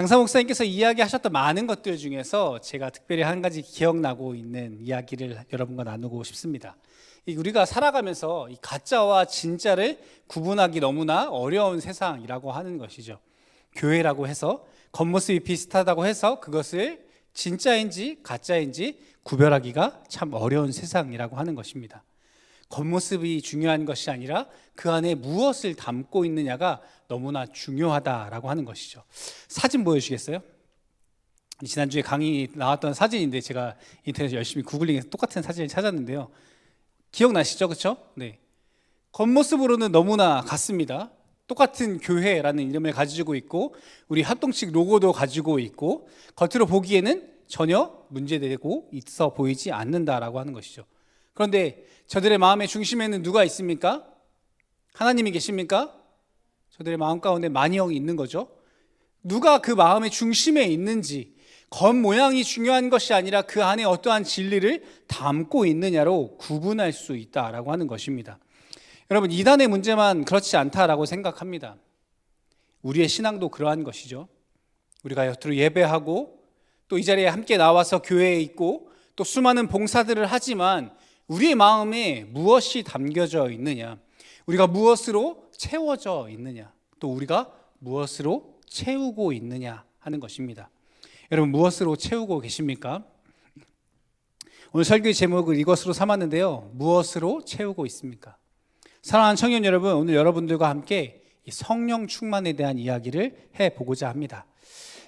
강사 목사님께서 이야기하셨던 많은 것들 중에서 제가 특별히 한 가지 기억나고 있는 이야기를 여러분과 나누고 싶습니다. 우리가 살아가면서 이 가짜와 진짜를 구분하기 너무나 어려운 세상이라고 하는 것이죠. 교회라고 해서 겉모습이 비슷하다고 해서 그것을 진짜인지 가짜인지 구별하기가 참 어려운 세상이라고 하는 것입니다. 겉모습이 중요한 것이 아니라 그 안에 무엇을 담고 있느냐가 너무나 중요하다라고 하는 것이죠. 사진 보여주시겠어요? 지난주에 강의 나왔던 사진인데 제가 인터넷에 열심히 구글링해서 똑같은 사진을 찾았는데요. 기억나시죠? 그렇죠? 네. 겉모습으로는 너무나 같습니다. 똑같은 교회라는 이름을 가지고 있고 우리 합동측 로고도 가지고 있고 겉으로 보기에는 전혀 문제되고 있어 보이지 않는다라고 하는 것이죠. 그런데 저들의 마음의 중심에는 누가 있습니까? 하나님이 계십니까? 저들의 마음 가운데 만영이 있는 거죠. 누가 그 마음의 중심에 있는지, 겉모양이 중요한 것이 아니라 그 안에 어떠한 진리를 담고 있느냐로 구분할 수 있다라고 하는 것입니다. 여러분, 이단의 문제만 그렇지 않다라고 생각합니다. 우리의 신앙도 그러한 것이죠. 우리가 곁으로 예배하고 또 이 자리에 함께 나와서 교회에 있고 또 수많은 봉사들을 하지만 우리의 마음에 무엇이 담겨져 있느냐, 우리가 무엇으로 채워져 있느냐, 또 우리가 무엇으로 채우고 있느냐 하는 것입니다. 여러분, 무엇으로 채우고 계십니까? 오늘 설교의 제목을 이것으로 삼았는데요. 무엇으로 채우고 있습니까? 사랑하는 청년 여러분, 오늘 여러분들과 함께 이 성령 충만에 대한 이야기를 해보고자 합니다.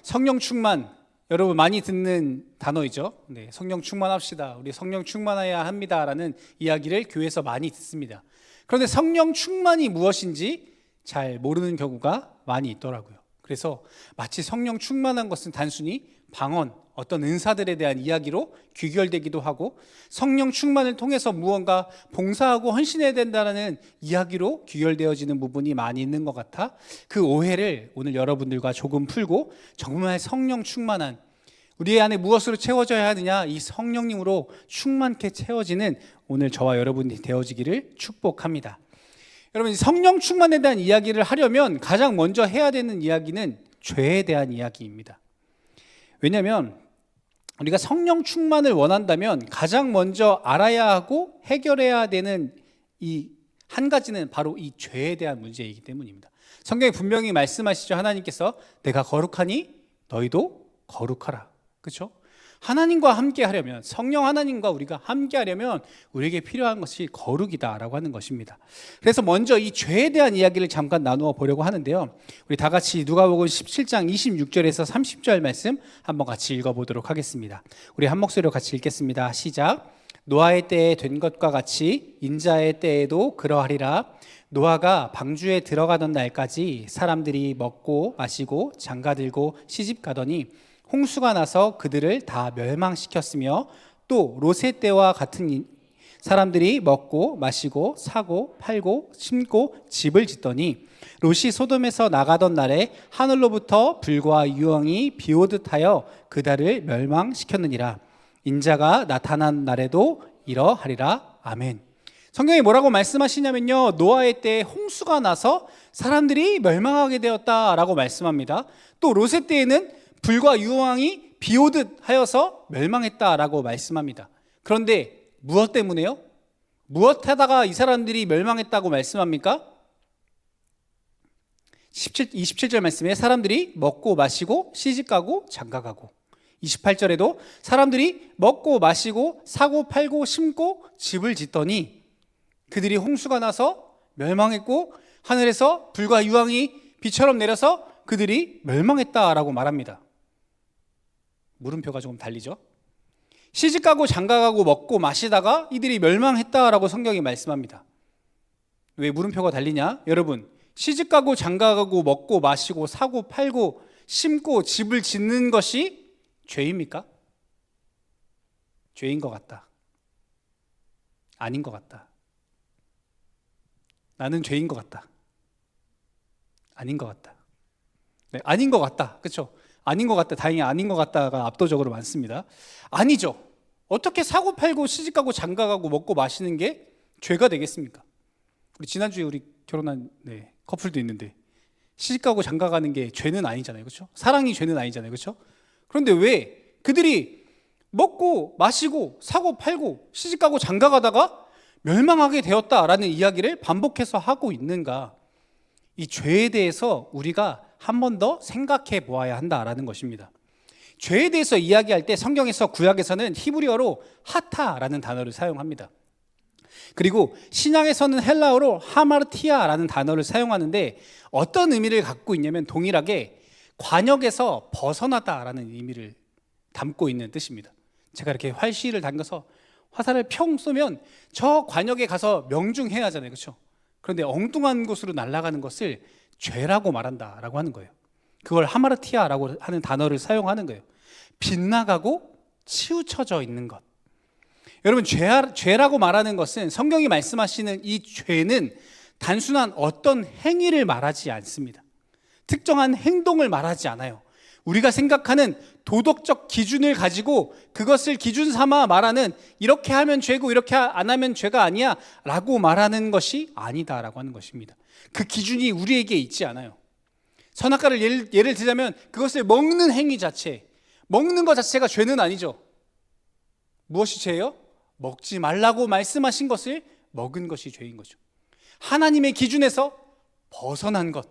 성령 충만, 여러분 많이 듣는 단어이죠. 네, 성령 충만합시다. 우리 성령 충만해야 합니다라는 이야기를 교회에서 많이 듣습니다. 그런데 성령 충만이 무엇인지 잘 모르는 경우가 많이 있더라고요. 그래서 마치 성령 충만한 것은 단순히 방언, 어떤 은사들에 대한 이야기로 귀결되기도 하고 성령 충만을 통해서 무언가 봉사하고 헌신해야 된다는 이야기로 귀결되어지는 부분이 많이 있는 것 같아 그 오해를 오늘 여러분들과 조금 풀고 정말 성령 충만한, 우리 안에 무엇으로 채워져야 하느냐, 이 성령님으로 충만케 채워지는 오늘 저와 여러분이 되어지기를 축복합니다. 여러분, 성령 충만에 대한 이야기를 하려면 가장 먼저 해야 되는 이야기는 죄에 대한 이야기입니다. 왜냐하면 우리가 성령 충만을 원한다면 가장 먼저 알아야 하고 해결해야 되는 이 한 가지는 바로 이 죄에 대한 문제이기 때문입니다. 성경에 분명히 말씀하시죠. 하나님께서 내가 거룩하니 너희도 거룩하라. 그렇죠? 하나님과 함께 하려면, 성령 하나님과 우리가 함께 하려면 우리에게 필요한 것이 거룩이다라고 하는 것입니다. 그래서 먼저 이 죄에 대한 이야기를 잠깐 나누어 보려고 하는데요. 우리 다 같이 누가복음 17장 26절에서 30절 말씀 한번 같이 읽어보도록 하겠습니다. 우리 한 목소리로 같이 읽겠습니다. 시작. 노아의 때에 된 것과 같이 인자의 때에도 그러하리라. 노아가 방주에 들어가던 날까지 사람들이 먹고 마시고 장가들고 시집가더니 홍수가 나서 그들을 다 멸망시켰으며 또 롯의 때와 같은 사람들이 먹고 마시고 사고 팔고 심고 집을 짓더니 롯이 소돔에서 나가던 날에 하늘로부터 불과 유황이 비오듯 하여 그들을 멸망시켰느니라. 인자가 나타난 날에도 이러하리라. 아멘. 성경이 뭐라고 말씀하시냐면요, 노아의 때에 홍수가 나서 사람들이 멸망하게 되었다라고 말씀합니다. 또 롯의 때에는 불과 유황이 비오듯 하여서 멸망했다라고 말씀합니다. 그런데 무엇 때문에요? 무엇 하다가 이 사람들이 멸망했다고 말씀합니까? 27절 말씀에 사람들이 먹고 마시고 시집가고 장가가고, 28절에도 사람들이 먹고 마시고 사고 팔고 심고 집을 짓더니 그들이 홍수가 나서 멸망했고 하늘에서 불과 유황이 비처럼 내려서 그들이 멸망했다라고 말합니다. 물음표가 조금 달리죠. 시집가고 장가가고 먹고 마시다가 이들이 멸망했다라고 성경이 말씀합니다. 왜 물음표가 달리냐? 여러분, 시집가고 장가가고 먹고 마시고 사고 팔고 심고 집을 짓는 것이 죄입니까? 죄인 것 같다. 아닌 것 같다. 나는 죄인 것 같다. 아닌 것 같다. 네, 아닌 것 같다. 그렇죠? 아닌 것 같다. 다행히 아닌 것 같다가 압도적으로 많습니다. 아니죠. 어떻게 사고 팔고 시집가고 장가가고 먹고 마시는 게 죄가 되겠습니까? 우리 지난주에 우리 결혼한 커플도 있는데 시집가고 장가가는 게 죄는 아니잖아요, 그렇죠? 사랑이 죄는 아니잖아요, 그렇죠? 그런데 왜 그들이 먹고 마시고 사고 팔고 시집가고 장가가다가 멸망하게 되었다라는 이야기를 반복해서 하고 있는가? 이 죄에 대해서 우리가 한 번 더 생각해 보아야 한다라는 것입니다. 죄에 대해서 이야기할 때 성경에서 구약에서는 히브리어로 하타라는 단어를 사용합니다. 그리고 신약에서는 헬라어로 하마르티아라는 단어를 사용하는데 어떤 의미를 갖고 있냐면 동일하게 관역에서 벗어나다라는 의미를 담고 있는 뜻입니다. 제가 이렇게 활시를 당겨서 화살을 평 쏘면 저 관역에 가서 명중해야 하잖아요, 그렇죠? 그런데 엉뚱한 곳으로 날아가는 것을 죄라고 말한다라고 하는 거예요. 그걸 하마르티아라고 하는 단어를 사용하는 거예요. 빗나가고 치우쳐져 있는 것. 여러분, 죄라고 말하는 것은 성경이 말씀하시는 이 죄는 단순한 어떤 행위를 말하지 않습니다. 특정한 행동을 말하지 않아요. 우리가 생각하는 도덕적 기준을 가지고 그것을 기준 삼아 말하는 이렇게 하면 죄고 이렇게 안 하면 죄가 아니야 라고 말하는 것이 아니다라고 하는 것입니다. 그 기준이 우리에게 있지 않아요. 선악과를 예를 들자면 그것을 먹는 행위 자체, 먹는 것 자체가 죄는 아니죠. 무엇이 죄예요? 먹지 말라고 말씀하신 것을 먹은 것이 죄인 거죠. 하나님의 기준에서 벗어난 것,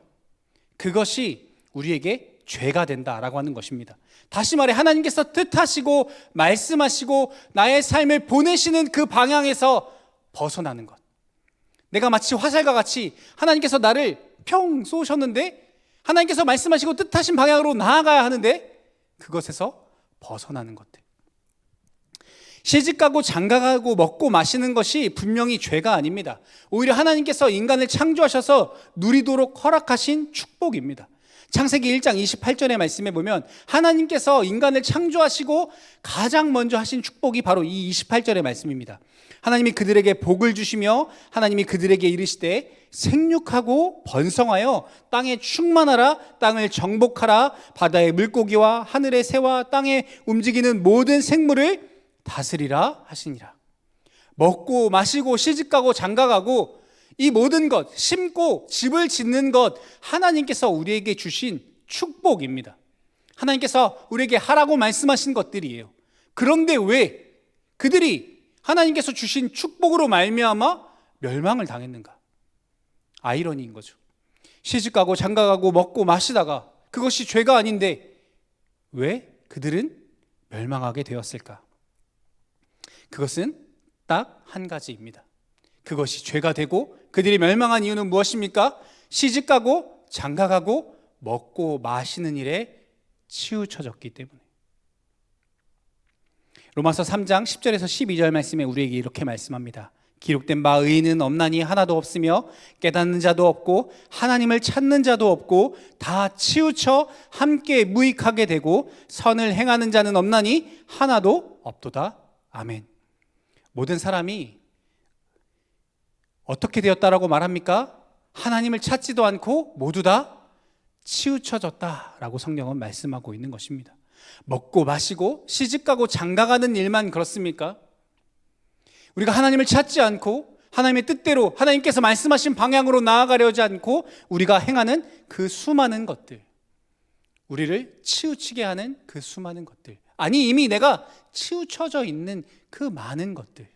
그것이 우리에게 죄가 된다라고 하는 것입니다. 다시 말해 하나님께서 뜻하시고 말씀하시고 나의 삶을 보내시는 그 방향에서 벗어나는 것. 내가 마치 화살과 같이 하나님께서 나를 평 쏘셨는데 하나님께서 말씀하시고 뜻하신 방향으로 나아가야 하는데 그것에서 벗어나는 것들. 시집가고 장가가고 먹고 마시는 것이 분명히 죄가 아닙니다. 오히려 하나님께서 인간을 창조하셔서 누리도록 허락하신 축복입니다. 창세기 1장 28절의 말씀에 보면 하나님께서 인간을 창조하시고 가장 먼저 하신 축복이 바로 이 28절의 말씀입니다. 하나님이 그들에게 복을 주시며 하나님이 그들에게 이르시되 생육하고 번성하여 땅에 충만하라, 땅을 정복하라, 바다의 물고기와 하늘의 새와 땅에 움직이는 모든 생물을 다스리라 하시니라. 먹고 마시고 시집가고 장가가고 이 모든 것, 심고 집을 짓는 것, 하나님께서 우리에게 주신 축복입니다. 하나님께서 우리에게 하라고 말씀하신 것들이에요. 그런데 왜 그들이 하나님께서 주신 축복으로 말미암아 멸망을 당했는가? 아이러니인 거죠. 시집가고 장가가고 먹고 마시다가 그것이 죄가 아닌데 왜 그들은 멸망하게 되었을까? 그것은 딱 한 가지입니다. 그것이 죄가 되고 그들이 멸망한 이유는 무엇입니까? 시집가고 장가가고 먹고 마시는 일에 치우쳐졌기 때문에. 로마서 3장 10절에서 12절 말씀에 우리에게 이렇게 말씀합니다. 기록된 바 의인은 없나니 하나도 없으며 깨닫는 자도 없고 하나님을 찾는 자도 없고 다 치우쳐 함께 무익하게 되고 선을 행하는 자는 없나니 하나도 없도다. 아멘. 모든 사람이 어떻게 되었다라고 말합니까? 하나님을 찾지도 않고 모두 다 치우쳐졌다라고 성경은 말씀하고 있는 것입니다. 먹고 마시고 시집가고 장가가는 일만 그렇습니까? 우리가 하나님을 찾지 않고 하나님의 뜻대로 하나님께서 말씀하신 방향으로 나아가려지 않고 우리가 행하는 그 수많은 것들, 우리를 치우치게 하는 그 수많은 것들, 아니 이미 내가 치우쳐져 있는 그 많은 것들,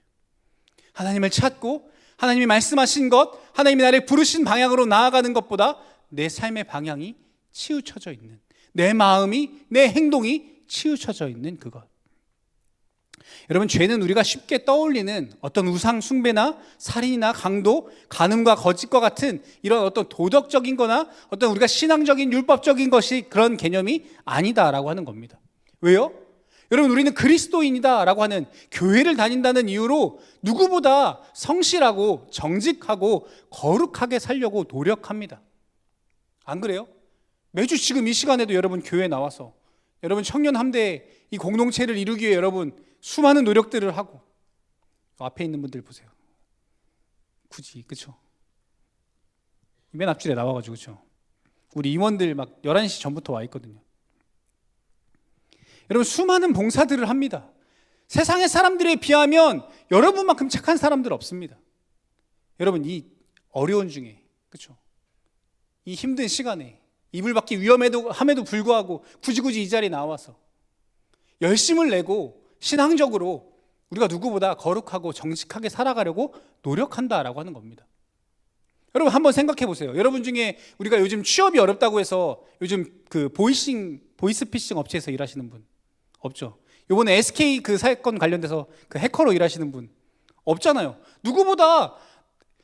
하나님을 찾고 하나님이 말씀하신 것, 하나님이 나를 부르신 방향으로 나아가는 것보다 내 삶의 방향이 치우쳐져 있는, 내 마음이, 내 행동이 치우쳐져 있는 그것. 여러분, 죄는 우리가 쉽게 떠올리는 어떤 우상 숭배나 살인이나 강도, 간음과 거짓과 같은 이런 어떤 도덕적인 거나 어떤 우리가 신앙적인 율법적인 것이 그런 개념이 아니다라고 하는 겁니다. 왜요? 여러분, 우리는 그리스도인이다라고 하는 교회를 다닌다는 이유로 누구보다 성실하고 정직하고 거룩하게 살려고 노력합니다. 안 그래요? 매주 지금 이 시간에도 여러분 교회에 나와서 여러분 청년 함대 이 공동체를 이루기 위해 여러분 수많은 노력들을 하고, 앞에 있는 분들 보세요. 굳이, 그렇죠? 맨 앞줄에 나와가지고, 그렇죠? 우리 임원들 막 11시 전부터 와 있거든요. 여러분, 수많은 봉사들을 합니다. 세상의 사람들에 비하면 여러분만큼 착한 사람들 없습니다. 여러분, 이 어려운 중에, 그렇죠? 이 힘든 시간에 이불 밖이 위험함에도 불구하고 굳이 이 자리에 나와서 열심을 내고 신앙적으로 우리가 누구보다 거룩하고 정직하게 살아가려고 노력한다라고 하는 겁니다. 여러분 한번 생각해 보세요. 여러분 중에 우리가 요즘 취업이 어렵다고 해서 요즘 그 보이스피싱 업체에서 일하시는 분 없죠? 이번에 SK 그 사건 관련돼서 그 해커로 일하시는 분 없잖아요. 누구보다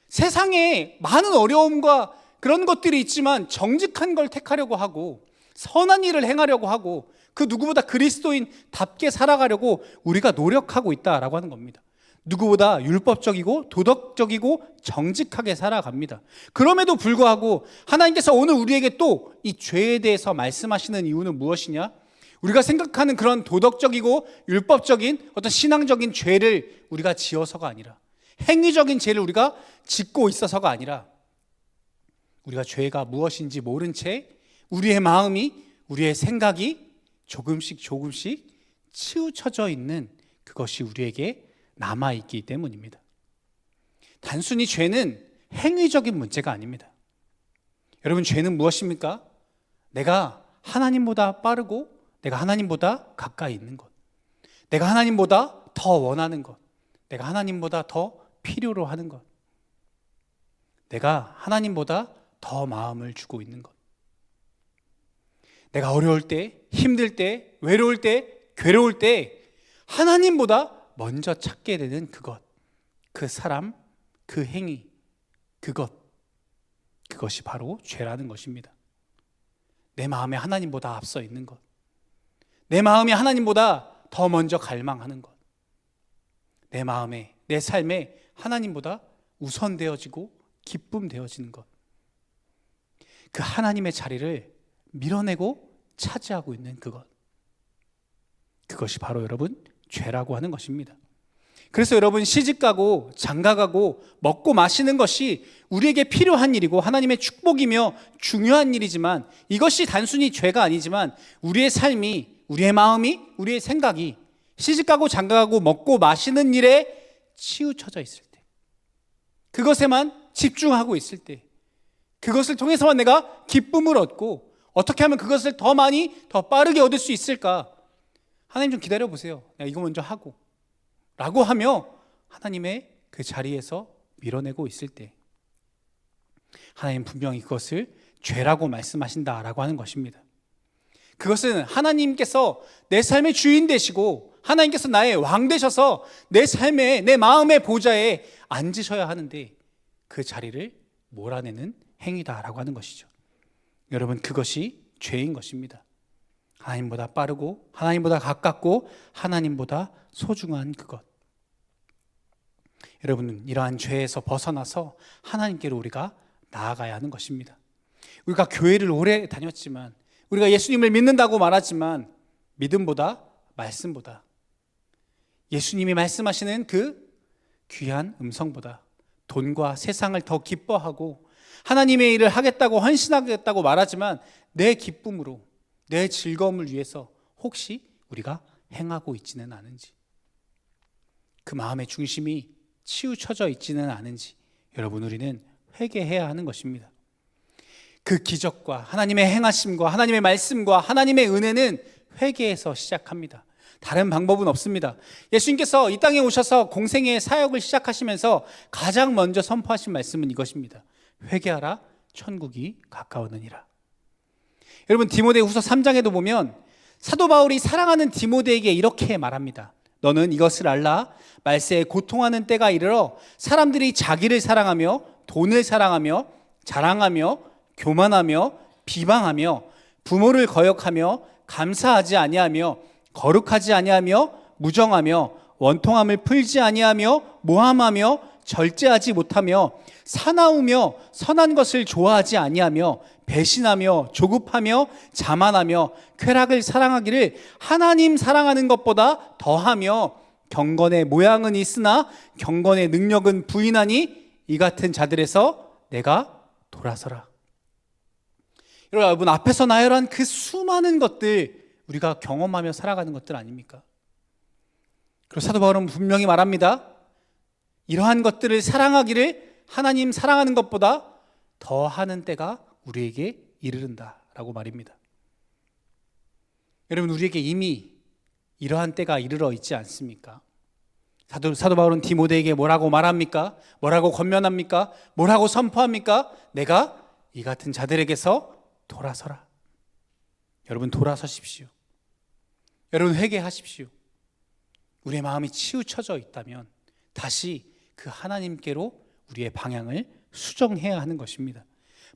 세상에 많은 어려움과 그런 것들이 있지만 정직한 걸 택하려고 하고 선한 일을 행하려고 하고 그 누구보다 그리스도인답게 살아가려고 우리가 노력하고 있다라고 하는 겁니다. 누구보다 율법적이고 도덕적이고 정직하게 살아갑니다. 그럼에도 불구하고 하나님께서 오늘 우리에게 또 이 죄에 대해서 말씀하시는 이유는 무엇이냐? 우리가 생각하는 그런 도덕적이고 율법적인 어떤 신앙적인 죄를 우리가 지어서가 아니라, 행위적인 죄를 우리가 짓고 있어서가 아니라, 우리가 죄가 무엇인지 모른 채 우리의 마음이, 우리의 생각이 조금씩 치우쳐져 있는 그것이 우리에게 남아있기 때문입니다. 단순히 죄는 행위적인 문제가 아닙니다. 여러분, 죄는 무엇입니까? 내가 하나님보다 빠르고 내가 하나님보다 가까이 있는 것, 내가 하나님보다 더 원하는 것, 내가 하나님보다 더 필요로 하는 것, 내가 하나님보다 더 마음을 주고 있는 것, 내가 어려울 때, 힘들 때, 외로울 때, 괴로울 때 하나님보다 먼저 찾게 되는 그것, 그 사람, 그 행위, 그것이 바로 죄라는 것입니다. 내 마음에 하나님보다 앞서 있는 것, 내 마음이 하나님보다 더 먼저 갈망하는 것, 내 마음에, 내 삶에 하나님보다 우선되어지고 기쁨되어지는 것, 그 하나님의 자리를 밀어내고 차지하고 있는 그것이 바로 여러분 죄라고 하는 것입니다. 그래서 여러분, 시집가고 장가가고 먹고 마시는 것이 우리에게 필요한 일이고 하나님의 축복이며 중요한 일이지만, 이것이 단순히 죄가 아니지만 우리의 삶이, 우리의 마음이, 우리의 생각이 시집가고 장가가고 먹고 마시는 일에 치우쳐져 있을 때, 그것에만 집중하고 있을 때, 그것을 통해서만 내가 기쁨을 얻고 어떻게 하면 그것을 더 많이, 더 빠르게 얻을 수 있을까? 하나님 좀 기다려 보세요. 내가 이거 먼저 하고 라고 하며 하나님의 그 자리에서 밀어내고 있을 때, 하나님 분명히 그것을 죄라고 말씀하신다라고 하는 것입니다. 그것은 하나님께서 내 삶의 주인 되시고 하나님께서 나의 왕 되셔서 내 삶에, 내 마음의 보좌에 앉으셔야 하는데 그 자리를 몰아내는 행위다라고 하는 것이죠. 여러분, 그것이 죄인 것입니다. 하나님보다 빠르고 하나님보다 가깝고 하나님보다 소중한 그것. 여러분은 이러한 죄에서 벗어나서 하나님께로 우리가 나아가야 하는 것입니다. 우리가 교회를 오래 다녔지만, 우리가 예수님을 믿는다고 말하지만 믿음보다 말씀보다, 예수님이 말씀하시는 그 귀한 음성보다 돈과 세상을 더 기뻐하고 하나님의 일을 하겠다고 헌신하겠다고 말하지만 내 기쁨으로, 내 즐거움을 위해서 혹시 우리가 행하고 있지는 않은지, 그 마음의 중심이 치우쳐져 있지는 않은지 여러분, 우리는 회개해야 하는 것입니다. 그 기적과 하나님의 행하심과 하나님의 말씀과 하나님의 은혜는 회개에서 시작합니다. 다른 방법은 없습니다. 예수님께서 이 땅에 오셔서 공생의 사역을 시작하시면서 가장 먼저 선포하신 말씀은 이것입니다. 회개하라, 천국이 가까웠느니라. 여러분, 디모데후서 3장에도 보면 사도 바울이 사랑하는 디모데에게 이렇게 말합니다. 너는 이것을 알라. 말세에 고통하는 때가 이르러 사람들이 자기를 사랑하며 돈을 사랑하며 자랑하며 교만하며 비방하며 부모를 거역하며 감사하지 아니하며 거룩하지 아니하며 무정하며 원통함을 풀지 아니하며 모함하며 절제하지 못하며 사나우며 선한 것을 좋아하지 아니하며 배신하며 조급하며 자만하며 쾌락을 사랑하기를 하나님 사랑하는 것보다 더하며 경건의 모양은 있으나 경건의 능력은 부인하니 이 같은 자들에서 내가 돌아서라. 여러분, 앞에서 나열한 그 수많은 것들 우리가 경험하며 살아가는 것들 아닙니까? 그리고 사도 바울은 분명히 말합니다. 이러한 것들을 사랑하기를 하나님 사랑하는 것보다 더 하는 때가 우리에게 이르른다 라고 말입니다. 여러분, 우리에게 이미 이러한 때가 이르러 있지 않습니까? 사도 바울은 디모데에게 뭐라고 말합니까? 뭐라고 권면합니까? 뭐라고 선포합니까? 내가 이 같은 자들에게서 돌아서라. 여러분, 돌아서십시오. 여러분, 회개하십시오. 우리의 마음이 치우쳐져 있다면 다시 그 하나님께로 우리의 방향을 수정해야 하는 것입니다.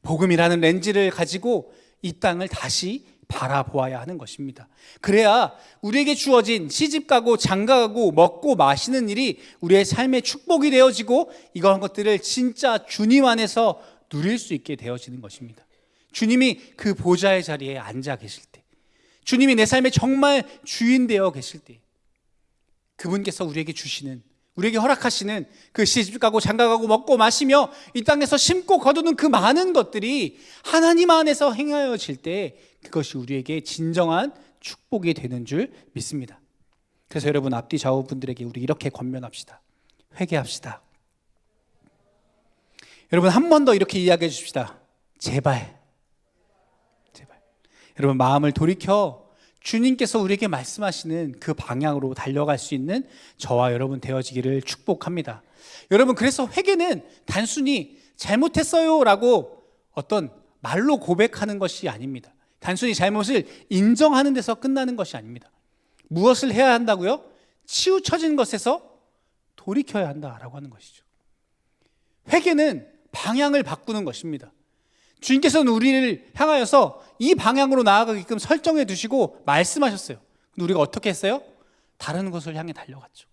복음이라는 렌즈를 가지고 이 땅을 다시 바라보아야 하는 것입니다. 그래야 우리에게 주어진 시집가고 장가가고 먹고 마시는 일이 우리의 삶의 축복이 되어지고 이러한 것들을 진짜 주님 안에서 누릴 수 있게 되어지는 것입니다. 주님이 그 보좌의 자리에 앉아 계실 때, 주님이 내 삶의 정말 주인 되어 계실 때, 그분께서 우리에게 주시는, 우리에게 허락하시는 그 시집가고 장가가고 먹고 마시며 이 땅에서 심고 거두는 그 많은 것들이 하나님 안에서 행하여질 때 그것이 우리에게 진정한 축복이 되는 줄 믿습니다. 그래서 여러분, 앞뒤 좌우 분들에게 우리 이렇게 권면합시다. 회개합시다. 여러분, 한 번 더 이렇게 이야기해 주십시다. 제발. 여러분, 마음을 돌이켜 주님께서 우리에게 말씀하시는 그 방향으로 달려갈 수 있는 저와 여러분 되어지기를 축복합니다. 여러분, 그래서 회개는 단순히 잘못했어요 라고 어떤 말로 고백하는 것이 아닙니다. 단순히 잘못을 인정하는 데서 끝나는 것이 아닙니다. 무엇을 해야 한다고요? 치우쳐진 것에서 돌이켜야 한다라고 하는 것이죠. 회개는 방향을 바꾸는 것입니다. 주님께서는 우리를 향하여서 이 방향으로 나아가게끔 설정해 두시고 말씀하셨어요. 근데 우리가 어떻게 했어요? 다른 곳을 향해 달려갔죠.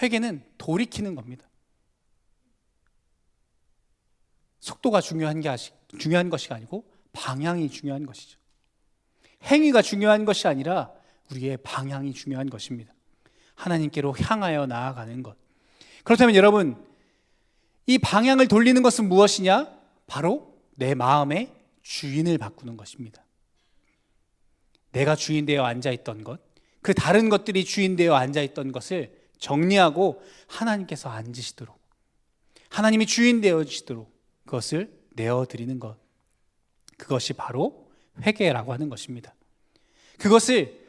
회개는 돌이키는 겁니다. 속도가 중요한 것이 아니고 방향이 중요한 것이죠. 행위가 중요한 것이 아니라 우리의 방향이 중요한 것입니다. 하나님께로 향하여 나아가는 것. 그렇다면 여러분, 이 방향을 돌리는 것은 무엇이냐? 바로 내 마음의 주인을 바꾸는 것입니다. 내가 주인 되어 앉아있던 것, 그 다른 것들이 주인 되어 앉아있던 것을 정리하고 하나님께서 앉으시도록, 하나님이 주인 되어주시도록 그것을 내어드리는 것, 그것이 바로 회개라고 하는 것입니다. 그것을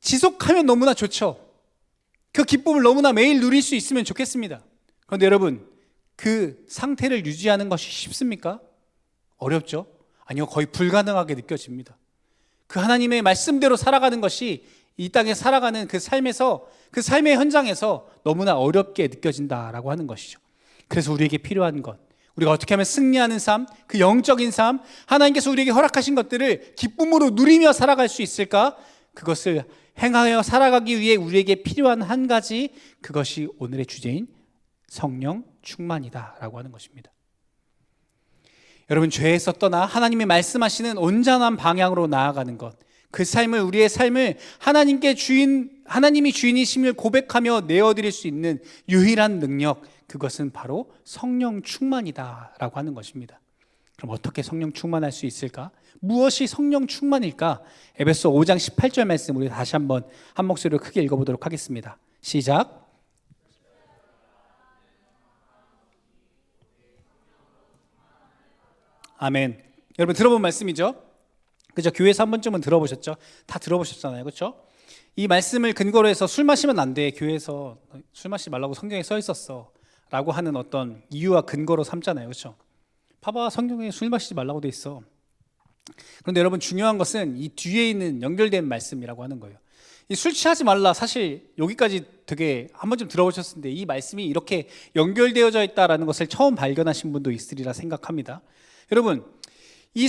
지속하면 너무나 좋죠. 그 기쁨을 너무나 매일 누릴 수 있으면 좋겠습니다. 그런데 여러분, 그 상태를 유지하는 것이 쉽습니까? 어렵죠? 아니요, 거의 불가능하게 느껴집니다. 그 하나님의 말씀대로 살아가는 것이 이 땅에 살아가는 그 삶에서, 그 삶의 현장에서 너무나 어렵게 느껴진다라고 하는 것이죠. 그래서 우리에게 필요한 것, 우리가 어떻게 하면 승리하는 삶, 그 영적인 삶, 하나님께서 우리에게 허락하신 것들을 기쁨으로 누리며 살아갈 수 있을까? 그것을 행하여 살아가기 위해 우리에게 필요한 한 가지, 그것이 오늘의 주제인 성령 충만이다라고 하는 것입니다. 여러분, 죄에서 떠나 하나님이 말씀하시는 온전한 방향으로 나아가는 것, 그 삶을, 우리의 삶을 하나님이 주인이심을 고백하며 내어드릴 수 있는 유일한 능력, 그것은 바로 성령 충만이다라고 하는 것입니다. 그럼 어떻게 성령 충만할 수 있을까? 무엇이 성령 충만일까? 에베소 5장 18절 말씀 우리 다시 한번 한 목소리로 크게 읽어보도록 하겠습니다. 시작. 아멘. 여러분, 들어본 말씀이죠? 그죠? 교회에서 한 번쯤은 들어보셨죠? 다 들어보셨잖아요. 그렇죠? 이 말씀을 근거로 해서 술 마시면 안 돼, 교회에서 술 마시지 말라고 성경에 써 있었어 라고 하는 어떤 이유와 근거로 삼잖아요. 그렇죠? 봐봐, 성경에 술 마시지 말라고 돼 있어. 그런데 여러분, 중요한 것은 이 뒤에 있는 연결된 말씀이라고 하는 거예요. 이 술 취하지 말라, 사실 여기까지 되게 한 번쯤 들어보셨을 텐데 이 말씀이 이렇게 연결되어져 있다는 것을 처음 발견하신 분도 있으리라 생각합니다. 여러분, 이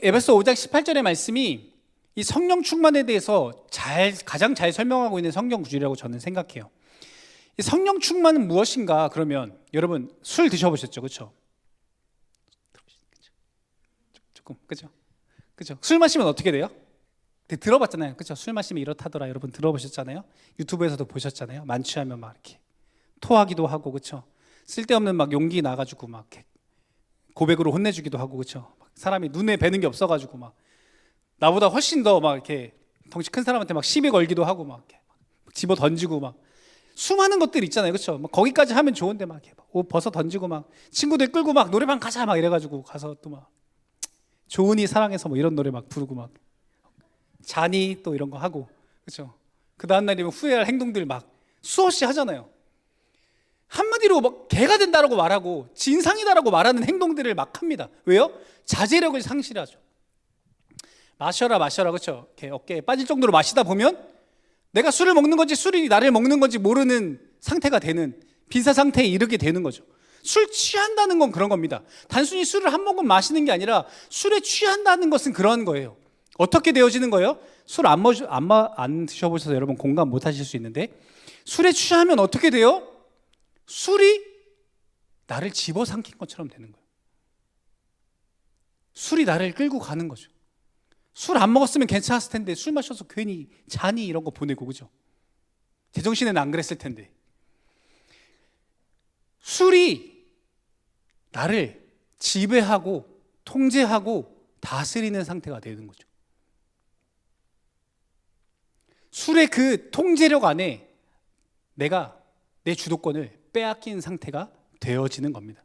에베소 5장 18절의 말씀이 이 성령 충만에 대해서 가장 잘 설명하고 있는 성경 구절이라고 저는 생각해요. 이 성령 충만은 무엇인가? 그러면 여러분, 술 드셔보셨죠, 그렇죠? 조금, 그렇죠? 술 마시면 어떻게 돼요? 들어봤잖아요, 그렇죠? 술 마시면 이렇다더라. 여러분 들어보셨잖아요. 유튜브에서도 보셨잖아요. 만취하면 막 이렇게 토하기도 하고, 그렇죠? 쓸데없는 막 용기 나가지고 막 이렇게 고백으로 혼내주기도 하고, 그렇죠? 사람이 눈에 뵈는 게 없어가지고 막 나보다 훨씬 더 막 이렇게 덩치 큰 사람한테 막 시비 걸기도 하고 막 이렇게 집어 던지고 막 수많은 것들 있잖아요, 그렇죠? 막 거기까지 하면 좋은데 막 이렇게 옷 벗어 던지고 막 친구들 끌고 막 노래방 가자 막 이래가지고 가서 또 막 좋으니 사랑해서 뭐 이런 노래 막 부르고 막 자니 또 이런 거 하고 그렇죠. 그 다음 날이면 후회할 행동들 막 수없이 하잖아요. 한마디로 막 개가 된다라고 말하고 진상이다라고 말하는 행동들을 막 합니다. 왜요? 자제력을 상실하죠. 마셔라 그렇죠. 이렇게 어깨에 빠질 정도로 마시다 보면 내가 술을 먹는 건지 술이 나를 먹는 건지 모르는 상태가 되는 비사 상태에 이르게 되는 거죠. 술 취한다는 건 그런 겁니다. 단순히 술을 한 모금 마시는 게 아니라 술에 취한다는 것은 그런 거예요. 어떻게 되어지는 거예요? 술 안 드셔보셔서 여러분 공감 못 하실 수 있는데 술에 취하면 어떻게 돼요? 술이 나를 집어삼킨 것처럼 되는 거예요. 술이 나를 끌고 가는 거죠. 술 안 먹었으면 괜찮았을 텐데 술 마셔서 괜히 잔이 이런 거 보내고 그죠? 제정신에는 안 그랬을 텐데 술이 나를 지배하고 통제하고 다스리는 상태가 되는 거죠. 술의 그 통제력 안에 내가 내 주도권을 빼앗긴 상태가 되어지는 겁니다.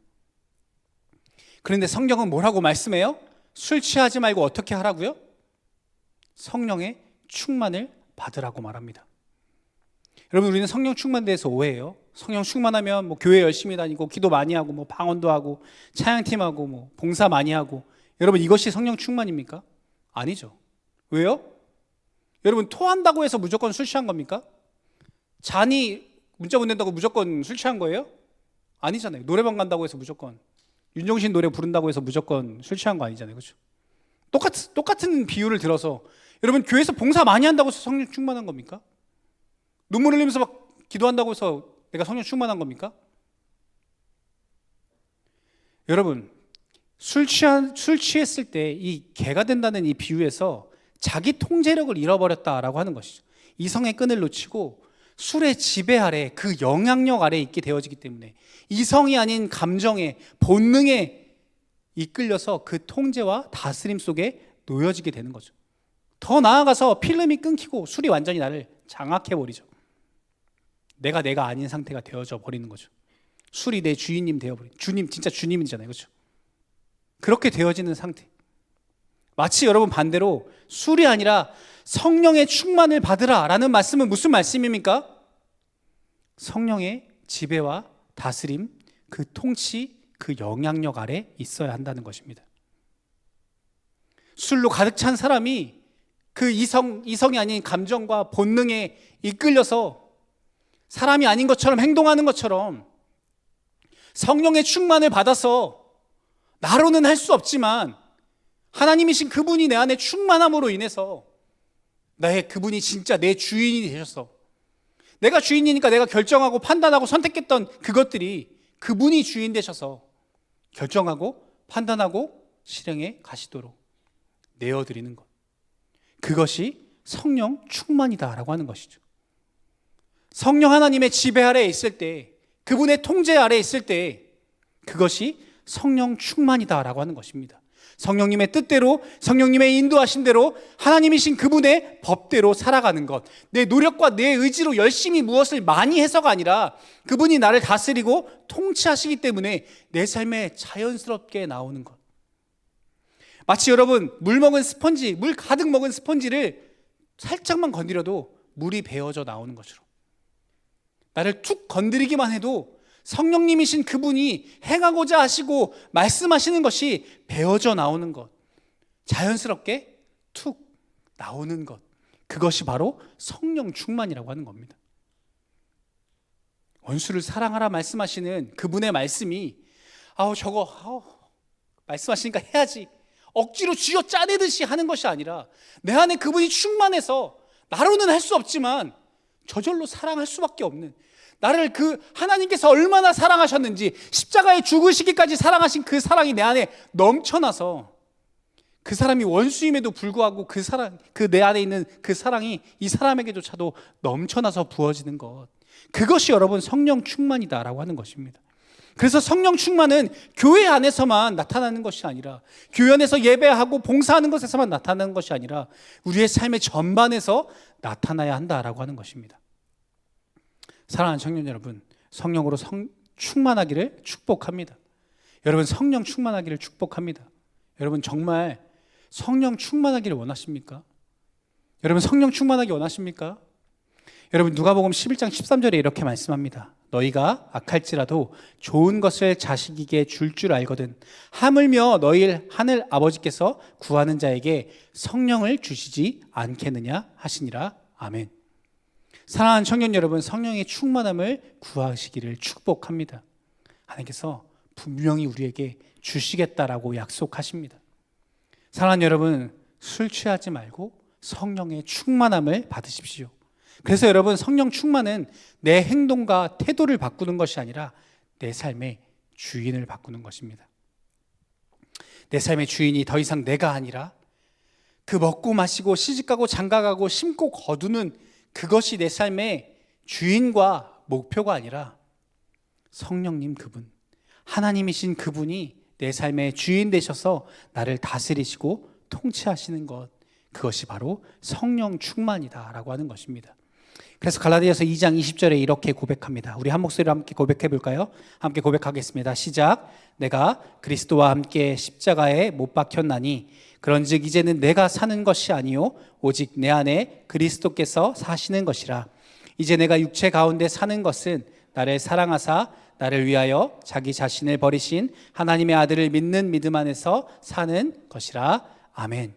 그런데 성경은 뭐라고 말씀해요? 술 취하지 말고 어떻게 하라고요? 성령의 충만을 받으라고 말합니다. 여러분, 우리는 성령 충만에 대해서 오해해요. 성령 충만하면 뭐 교회 열심히 다니고 기도 많이 하고 뭐 방언도 하고 찬양팀하고 뭐 봉사 많이 하고, 여러분 이것이 성령 충만입니까? 아니죠. 왜요? 여러분 토한다고 해서 무조건 술 취한 겁니까? 잔이 문자 보낸다고 무조건 술 취한 거예요? 아니잖아요. 노래방 간다고 해서 무조건, 윤종신 노래 부른다고 해서 무조건 술 취한 거 아니잖아요. 그렇죠? 똑같은 비유를 들어서 여러분 교회에서 봉사 많이 한다고 해서 성령 충만한 겁니까? 눈물 흘리면서 막 기도한다고 해서 내가 성령 충만한 겁니까? 여러분 술 취했을 때 이 개가 된다는 이 비유에서 자기 통제력을 잃어버렸다라고 하는 것이죠. 이성의 끈을 놓치고 술의 지배 아래, 그 영향력 아래 있게 되어지기 때문에 이성이 아닌 감정에, 본능에 이끌려서 그 통제와 다스림 속에 놓여지게 되는 거죠. 더 나아가서 필름이 끊기고 술이 완전히 나를 장악해버리죠. 내가 아닌 상태가 되어져 버리는 거죠. 술이 내 주인님 되어버리는, 주님, 진짜 주님이잖아요. 그렇죠? 그렇게 되어지는 상태. 마치 여러분 반대로 술이 아니라 성령의 충만을 받으라 라는 말씀은 무슨 말씀입니까? 성령의 지배와 다스림, 그 통치, 그 영향력 아래 있어야 한다는 것입니다. 술로 가득 찬 사람이 그 이성이 아닌 감정과 본능에 이끌려서 사람이 아닌 것처럼 행동하는 것처럼 성령의 충만을 받아서 나로는 할 수 없지만 하나님이신 그분이 내 안에 충만함으로 인해서 그분이 진짜 내 주인이 되셔서 내가 주인이니까 내가 결정하고 판단하고 선택했던 그것들이 그분이 주인 되셔서 결정하고 판단하고 실행에 가시도록 내어드리는 것, 그것이 성령 충만이다라고 하는 것이죠. 성령 하나님의 지배 아래에 있을 때, 그분의 통제 아래에 있을 때 그것이 성령 충만이다라고 하는 것입니다. 성령님의 뜻대로, 성령님의 인도하심대로 하나님이신 그분의 법대로 살아가는 것, 내 노력과 내 의지로 열심히 무엇을 많이 해서가 아니라 그분이 나를 다스리고 통치하시기 때문에 내 삶에 자연스럽게 나오는 것. 마치 여러분 물 가득 먹은 스펀지를 살짝만 건드려도 물이 배어져 나오는 것처럼, 나를 툭 건드리기만 해도 성령님이신 그분이 행하고자 하시고 말씀하시는 것이 배어져 나오는 것, 자연스럽게 툭 나오는 것, 그것이 바로 성령 충만이라고 하는 겁니다. 원수를 사랑하라 말씀하시는 그분의 말씀이 말씀하시니까 해야지, 억지로 쥐어 짜내듯이 하는 것이 아니라 내 안에 그분이 충만해서 나로는 할 수 없지만 저절로 사랑할 수밖에 없는, 나를 하나님께서 얼마나 사랑하셨는지 십자가에 죽으시기까지 사랑하신 그 사랑이 내 안에 넘쳐나서 그 사람이 원수임에도 불구하고 그 내 안에 있는 그 사랑이 이 사람에게조차도 넘쳐나서 부어지는 것, 그것이 여러분 성령 충만이다라고 하는 것입니다. 그래서 성령 충만은 교회 안에서만 나타나는 것이 아니라, 교회 안에서 예배하고 봉사하는 것에서만 나타나는 것이 아니라 우리의 삶의 전반에서 나타나야 한다라고 하는 것입니다. 사랑하는 청년 여러분, 성령으로 충만하기를 축복합니다. 여러분 성령 충만하기를 축복합니다. 여러분 정말 성령 충만하기를 원하십니까? 여러분 성령 충만하기 원하십니까? 여러분 누가복음 11장 13절에 이렇게 말씀합니다. 너희가 악할지라도 좋은 것을 자식에게 줄 알거든 하물며 너희 하늘 아버지께서 구하는 자에게 성령을 주시지 않겠느냐 하시니라. 아멘. 사랑하는 청년 여러분, 성령의 충만함을 구하시기를 축복합니다. 하나님께서 분명히 우리에게 주시겠다라고 약속하십니다. 사랑하는 여러분, 술 취하지 말고 성령의 충만함을 받으십시오. 그래서 여러분 성령 충만은 내 행동과 태도를 바꾸는 것이 아니라 내 삶의 주인을 바꾸는 것입니다. 내 삶의 주인이 더 이상 내가 아니라 그 먹고 마시고 시집가고 장가가고 심고 거두는 그것이 내 삶의 주인과 목표가 아니라 성령님 그분, 하나님이신 그분이 내 삶의 주인 되셔서 나를 다스리시고 통치하시는 것, 그것이 바로 성령 충만이다라고 하는 것입니다. 그래서 갈라디아서 2장 20절에 이렇게 고백합니다. 우리 한 목소리로 함께 고백해 볼까요? 함께 고백하겠습니다. 시작. 내가 그리스도와 함께 십자가에 못 박혔나니 그런즉 이제는 내가 사는 것이 아니요 오직 내 안에 그리스도께서 사시는 것이라. 이제 내가 육체 가운데 사는 것은 나를 사랑하사 나를 위하여 자기 자신을 버리신 하나님의 아들을 믿는 믿음 안에서 사는 것이라. 아멘.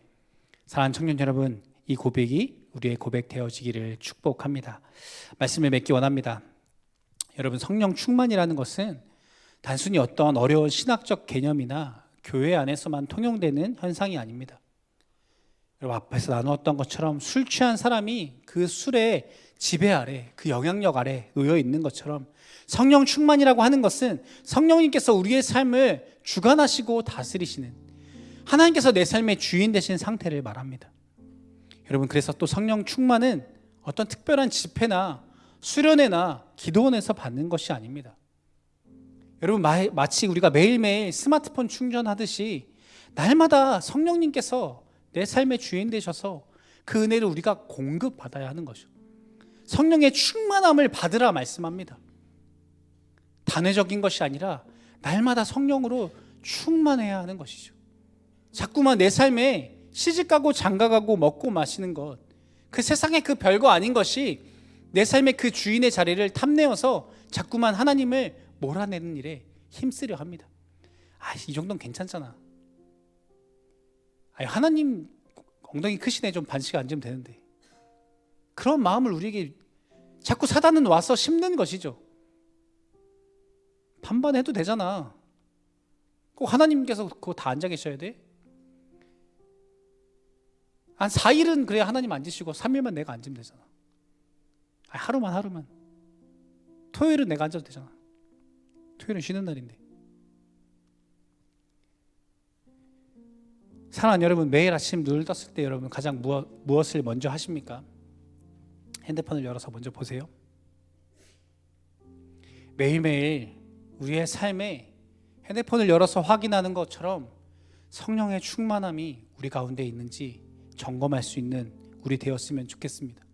사랑하는 청년 여러분, 이 고백이 우리의 고백 되어지기를 축복합니다. 말씀을 맺기 원합니다. 여러분 성령 충만이라는 것은 단순히 어떤 어려운 신학적 개념이나 교회 안에서만 통용되는 현상이 아닙니다. 여러분 앞에서 나누었던 것처럼 술 취한 사람이 그 술의 지배 아래, 그 영향력 아래 놓여 있는 것처럼 성령 충만이라고 하는 것은 성령님께서 우리의 삶을 주관하시고 다스리시는, 하나님께서 내 삶의 주인 되신 상태를 말합니다. 여러분 그래서 또 성령 충만은 어떤 특별한 집회나 수련회나 기도원에서 받는 것이 아닙니다. 여러분 마치 우리가 매일매일 스마트폰 충전하듯이 날마다 성령님께서 내 삶의 주인 되셔서 그 은혜를 우리가 공급받아야 하는 것이죠. 성령의 충만함을 받으라 말씀합니다. 단회적인 것이 아니라 날마다 성령으로 충만해야 하는 것이죠. 자꾸만 내 삶에 시집가고 장가가고 먹고 마시는 것, 그 세상에 그 별거 아닌 것이 내 삶의 그 주인의 자리를 탐내어서 자꾸만 하나님을 몰아내는 일에 힘쓰려 합니다. 이 정도는 괜찮잖아. 하나님 엉덩이 크시네, 좀 반씩 앉으면 되는데. 그런 마음을 우리에게 자꾸 사단은 와서 심는 것이죠. 반반 해도 되잖아. 꼭 하나님께서 그거 다 앉아 계셔야 돼? 한 4일은 그래야 하나님 앉으시고 3일만 내가 앉으면 되잖아. 하루만. 토요일은 내가 앉아도 되잖아. 토요일은 쉬는 날인데. 사랑하는 여러분, 매일 아침 눈을 떴을 때 여러분 가장 무엇을 먼저 하십니까? 핸드폰을 열어서 먼저 보세요. 매일매일 우리의 삶에 핸드폰을 열어서 확인하는 것처럼 성령의 충만함이 우리 가운데 있는지 점검할 수 있는 우리 되었으면 좋겠습니다.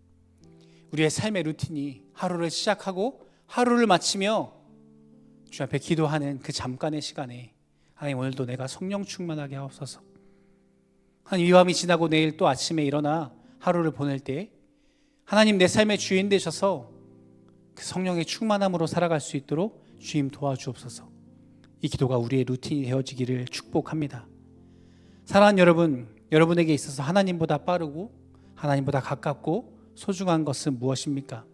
우리의 삶의 루틴이 하루를 시작하고 하루를 마치며 주 앞에 기도하는 그 잠깐의 시간에 하나님 오늘도 내가 성령 충만하게 하옵소서. 하나님 이 밤이 지나고 내일 또 아침에 일어나 하루를 보낼 때 하나님 내 삶의 주인 되셔서 그 성령의 충만함으로 살아갈 수 있도록 주님 도와주옵소서. 이 기도가 우리의 루틴이 되어지기를 축복합니다. 사랑하는 여러분, 여러분에게 있어서 하나님보다 빠르고 하나님보다 가깝고 소중한 것은 무엇입니까?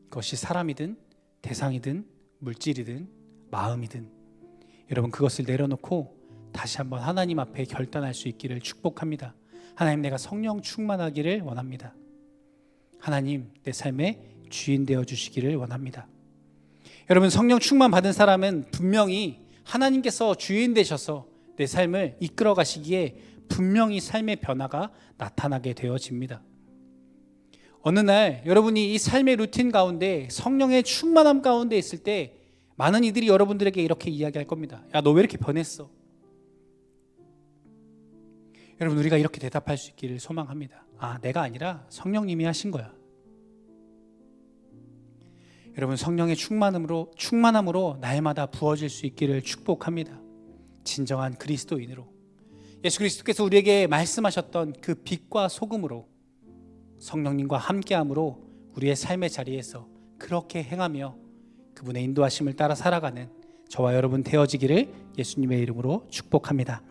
그것이 사람이든 대상이든 물질이든 마음이든 여러분 그것을 내려놓고 다시 한번 하나님 앞에 결단할 수 있기를 축복합니다. 하나님 내가 성령 충만하기를 원합니다. 하나님 내 삶의 주인 되어 주시기를 원합니다. 여러분 성령 충만 받은 사람은 분명히 하나님께서 주인 되셔서 내 삶을 이끌어 가시기에 분명히 삶의 변화가 나타나게 되어집니다. 어느 날 여러분이 이 삶의 루틴 가운데 성령의 충만함 가운데 있을 때 많은 이들이 여러분들에게 이렇게 이야기할 겁니다. 야, 너 왜 이렇게 변했어? 여러분 우리가 이렇게 대답할 수 있기를 소망합니다. 내가 아니라 성령님이 하신 거야. 여러분 성령의 충만함으로 날마다 부어질 수 있기를 축복합니다. 진정한 그리스도인으로 예수 그리스도께서 우리에게 말씀하셨던 그 빛과 소금으로 성령님과 함께함으로 우리의 삶의 자리에서 그렇게 행하며 그분의 인도하심을 따라 살아가는 저와 여러분 되어지기를 예수님의 이름으로 축복합니다.